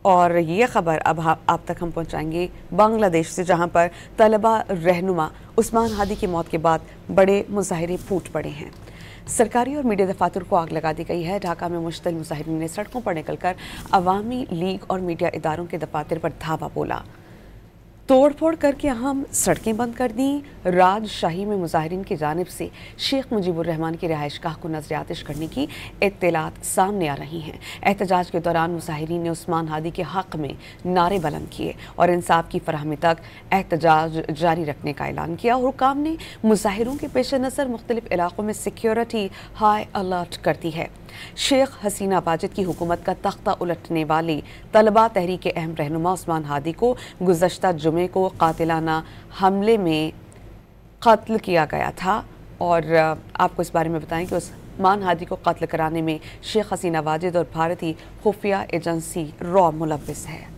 और ये ख़बर अब आप तक हम पहुंचाएंगे बांग्लादेश से, जहां पर तलबा रहनुमा उस्मान हादी की मौत के बाद बड़े मुजाहिरे फूट पड़े हैं। सरकारी और मीडिया दफातर को आग लगा दी गई है। ढाका में मुश्तल मुजाहिरीन ने सड़कों पर निकलकर अवामी लीग और मीडिया इदारों के दफातर पर धावा बोला। तोड़फोड़ करके अहम सड़कें बंद कर दी। राजशाही में मुजाहिरीन की जानिब से शेख मुजीबुर रहमान की रिहाइशगाह को नजर आतिश करने की इत्तलात सामने आ रही हैं। एहतजाज के दौरान मुजाहिरीन ने उस्मान हादी के हक में नारे बुलंद किए और इंसाफ की फराहमी तक एहतजाज जारी रखने का ऐलान किया। हुक्काम ने मुजाहिरों के पेश नज़र मुख्तलिफ इलाकों में सिक्योरिटी हाई अलर्ट कर दी है। शेख हसीना वाजिद की हुकूमत का तख्ता उलटने वाली तलबा तहरीक के अहम रहनुमा उस्मान हादी को गुज़श्ता जुमे को कातिलाना हमले में कत्ल किया गया था। और आपको इस बारे में बताएं कि उस्मान हादी को कत्ल कराने में शेख हसीना वाजिद और भारतीय खुफिया एजेंसी रॉ मुलव्विस है।